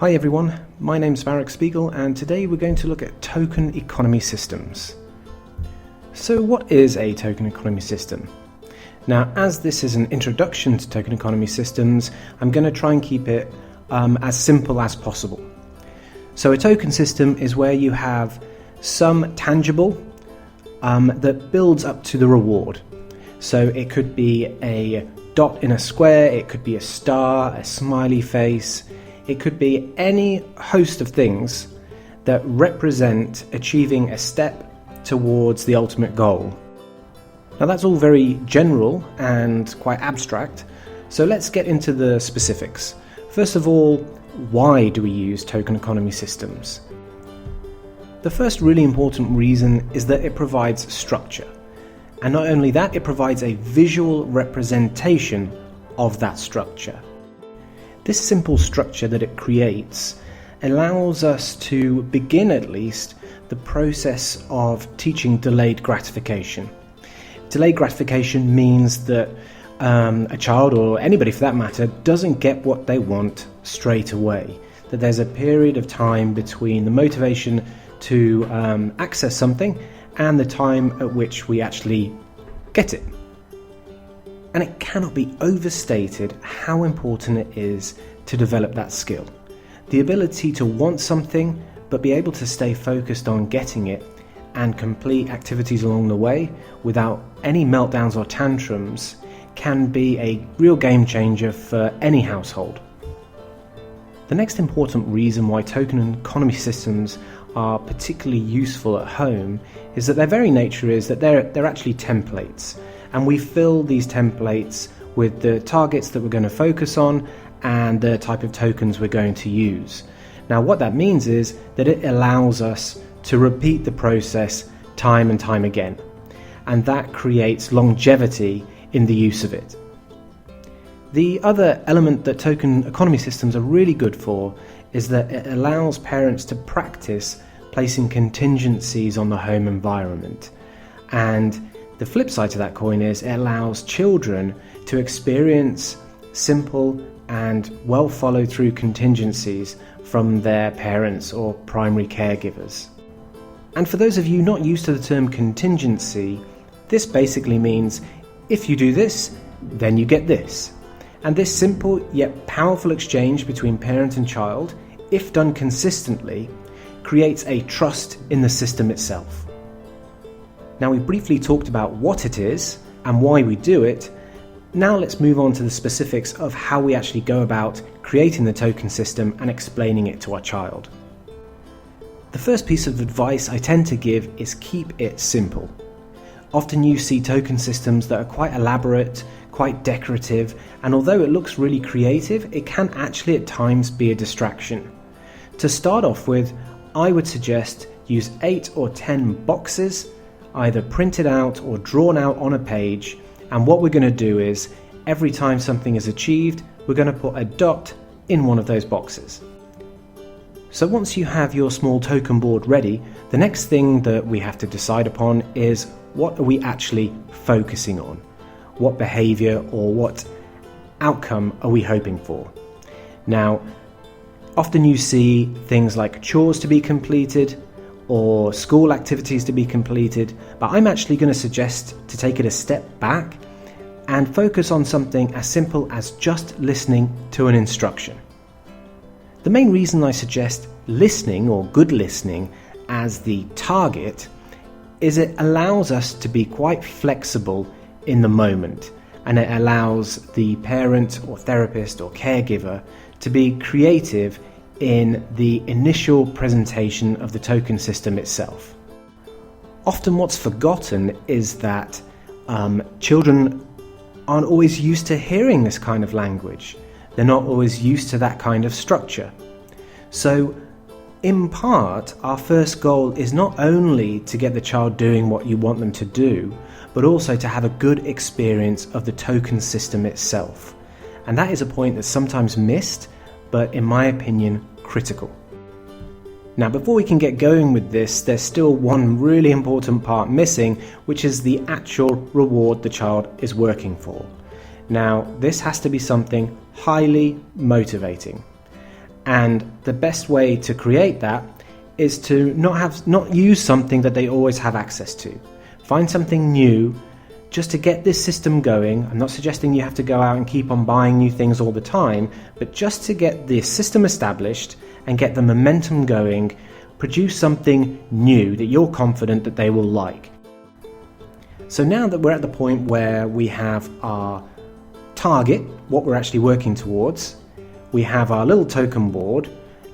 Hi everyone, my name's Baruch Spiegel and today we're going to look at token economy systems. So what is a token economy system? Now, as this is an introduction to token economy systems, I'm going to try and keep it as simple as possible. So a token system is where you have some tangible that builds up to the reward. So it could be a dot in a square, it could be a star, a smiley face. It could be any host of things that represent achieving a step towards the ultimate goal. Now that's all very general and quite abstract, so let's get into the specifics. First of all, why do we use token economy systems? The first really important reason is that it provides structure. And not only that, it provides a visual representation of that structure. This simple structure that it creates allows us to begin at least the process of teaching delayed gratification. Delayed gratification means that a child, or anybody for that matter, doesn't get what they want straight away. That there's a period of time between the motivation to access something and the time at which we actually get it. And it cannot be overstated how important it is to develop that skill. The ability to want something, but be able to stay focused on getting it and complete activities along the way without any meltdowns or tantrums can be a real game changer for any household. The next important reason why token economy systems are particularly useful at home is that their very nature is that they're actually templates. And we fill these templates with the targets that we're going to focus on and the type of tokens we're going to use. Now what that means is that it allows us to repeat the process time and time again. And that creates longevity in the use of it. The other element that token economy systems are really good for is that it allows parents to practice placing contingencies on the home environment. And the flip side to that coin is it allows children to experience simple and well followed through contingencies from their parents or primary caregivers. And for those of you not used to the term contingency, this basically means if you do this, then you get this. And this simple yet powerful exchange between parent and child, if done consistently, creates a trust in the system itself. Now we briefly talked about what it is and why we do it. Now let's move on to the specifics of how we actually go about creating the token system and explaining it to our child. The first piece of advice I tend to give is keep it simple. Often you see token systems that are quite elaborate, quite decorative, and although it looks really creative, it can actually at times be a distraction. To start off with, I would suggest use 8 or 10 boxes, either printed out or drawn out on a page, and what we're going to do is every time something is achieved, we're going to put a dot in one of those boxes. So once you have your small token board ready, the next thing that we have to decide upon is what are we actually focusing on? What behaviour or what outcome are we hoping for? Now, often you see things like chores to be completed or school activities to be completed, but I'm actually going to suggest to take it a step back and focus on something as simple as just listening to an instruction. The main reason I suggest listening or good listening as the target is it allows us to be quite flexible in the moment, and it allows the parent or therapist or caregiver to be creative in the initial presentation of the token system itself. Often what's forgotten is that children aren't always used to hearing this kind of language. They're not always used to that kind of structure. So in part, our first goal is not only to get the child doing what you want them to do, but also to have a good experience of the token system itself. And that is a point that's sometimes missed, but in my opinion, critical. Now, before we can get going with this, there's still one really important part missing, which is the actual reward the child is working for. Now, this has to be something highly motivating. And the best way to create that is to not use something that they always have access to. Find something new just to get this system going. I'm not suggesting you have to go out and keep on buying new things all the time, but just to get the system established and get the momentum going, produce something new that you're confident that they will like. So now that we're at the point where we have our target, what we're actually working towards, we have our little token board,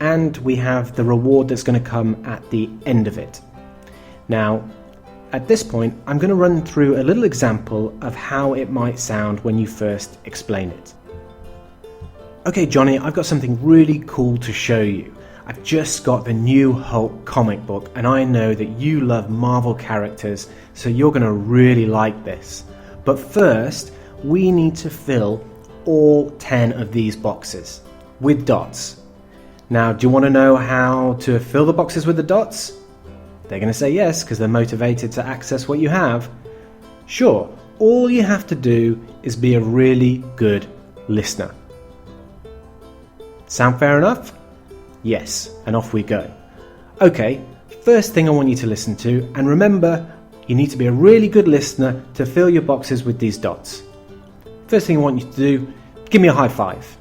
and we have the reward that's going to come at the end of it. Now, at this point, I'm going to run through a little example of how it might sound when you first explain it. Okay, Johnny, I've got something really cool to show you. I've just got the new Hulk comic book, and I know that you love Marvel characters, so you're going to really like this. But first, we need to fill all 10 of these boxes with dots. Now, do you want to know how to fill the boxes with the dots? They're going to say yes, because they're motivated to access what you have. Sure, all you have to do is be a really good listener. Sound fair enough? Yes, and off we go. Okay, first thing I want you to listen to, and remember, you need to be a really good listener to fill your boxes with these dots. First thing I want you to do, give me a high five.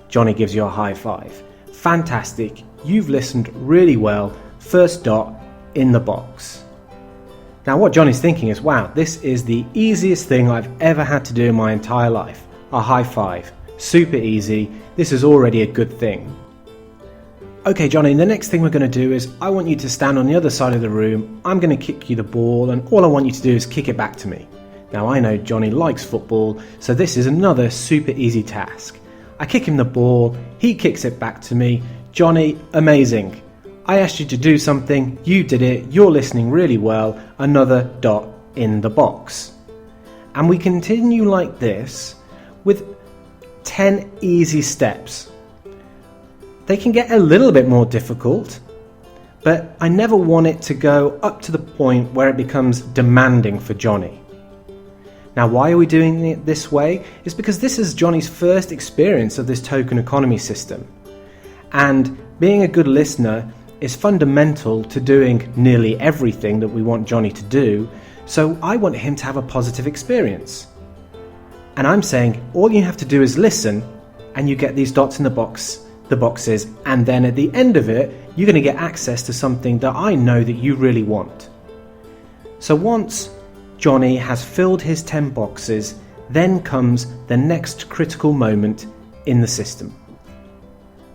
Johnny gives you a high five. Fantastic, you've listened really well. First dot in the box. Now what Johnny's thinking is, wow, this is the easiest thing I've ever had to do in my entire life. A high five. Super easy. This is already a good thing. Okay, Johnny, the next thing we're going to do is I want you to stand on the other side of the room. I'm going to kick you the ball, and all I want you to do is kick it back to me. Now I know Johnny likes football, so this is another super easy task. I kick him the ball, he kicks it back to me. Johnny, amazing. I asked you to do something, you did it, you're listening really well, another dot in the box. And we continue like this with 10 easy steps. They can get a little bit more difficult, but I never want it to go up to the point where it becomes demanding for Johnny. Now, why are we doing it this way? It's because this is Johnny's first experience of this token economy system. And being a good listener is fundamental to doing nearly everything that we want Johnny to do, so I want him to have a positive experience. And I'm saying all you have to do is listen, and you get these dots in the boxes, and then at the end of it, you're going to get access to something that I know that you really want. So once Johnny has filled his 10 boxes, then comes the next critical moment in the system.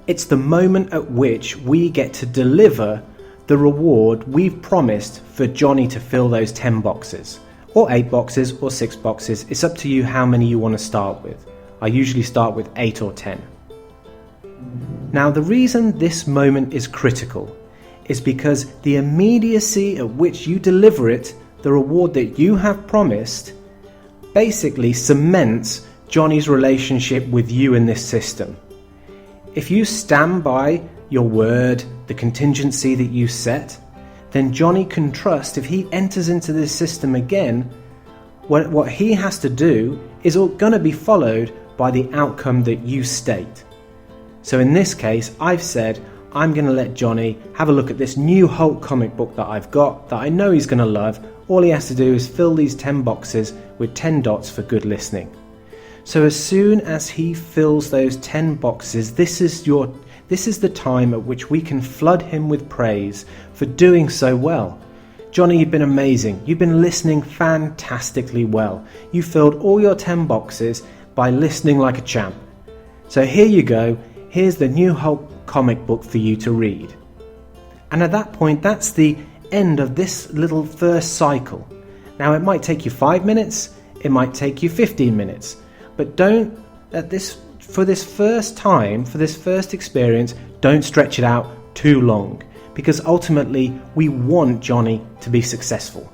It's the moment at which we get to deliver the reward we've promised for Johnny to fill those 10 boxes, or 8 boxes, or 6 boxes. It's up to you how many you want to start with. I usually start with 8 or 10. Now, the reason this moment is critical is because the immediacy at which you deliver it, the reward that you have promised, basically cements Johnny's relationship with you in this system. If you stand by your word, the contingency that you set, then Johnny can trust if he enters into this system again, what he has to do is going to be followed by the outcome that you state. So in this case, I've said, I'm going to let Johnny have a look at this new Hulk comic book that I've got, that I know he's going to love. All he has to do is fill these 10 boxes with 10 dots for good listening. So as soon as he fills those 10 boxes, this is the time at which we can flood him with praise for doing so well. Johnny, you've been amazing. You've been listening fantastically well. You filled all your 10 boxes by listening like a champ. So here you go. Here's the new Hulk comic book for you to read. And at that point, that's the end of this little first cycle. Now, it might take you 5 minutes, it might take you 15 minutes, but for this first experience, don't stretch it out too long, because ultimately we want Johnny to be successful.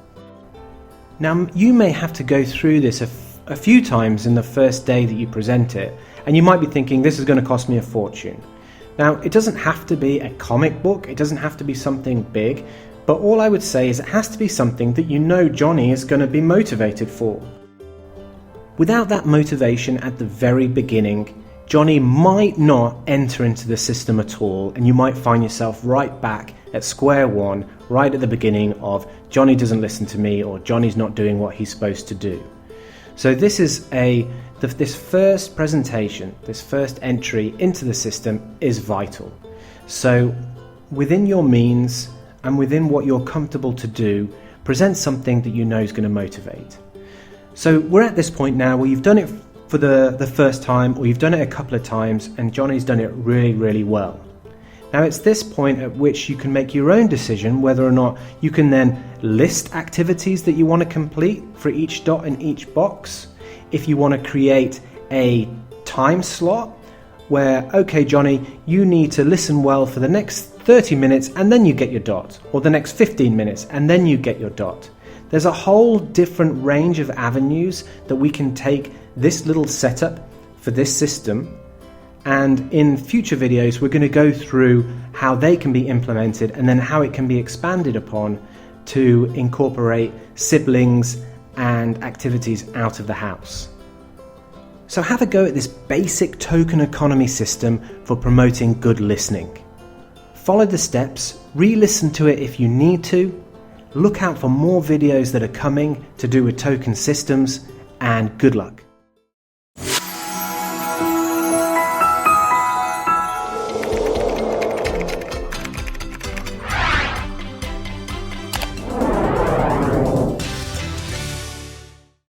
Now, you may have to go through this a few times in the first day that you present it, and you might be thinking, this is going to cost me a fortune. Now, it doesn't have to be a comic book, it doesn't have to be something big, but all I would say is it has to be something that you know Johnny is going to be motivated for. Without that motivation at the very beginning, Johnny might not enter into the system at all, and you might find yourself right back at square one, right at the beginning of Johnny doesn't listen to me, or Johnny's not doing what he's supposed to do. So this is this first presentation, this first entry into the system is vital. So within your means and within what you're comfortable to do, present something that you know is going to motivate. So we're at this point now where you've done it for the first time, or you've done it a couple of times, and Johnny's done it really, really well. Now it's this point at which you can make your own decision whether or not you can then list activities that you want to complete for each dot in each box. If you want to create a time slot where, okay Johnny, you need to listen well for the next 30 minutes and then you get your dot, or the next 15 minutes and then you get your dot. There's a whole different range of avenues that we can take this little setup for this system, and in future videos we're going to go through how they can be implemented and then how it can be expanded upon to incorporate siblings and activities out of the house. So have a go at this basic token economy system for promoting good listening. Follow the steps, re-listen to it if you need to, look out for more videos that are coming to do with token systems, and good luck.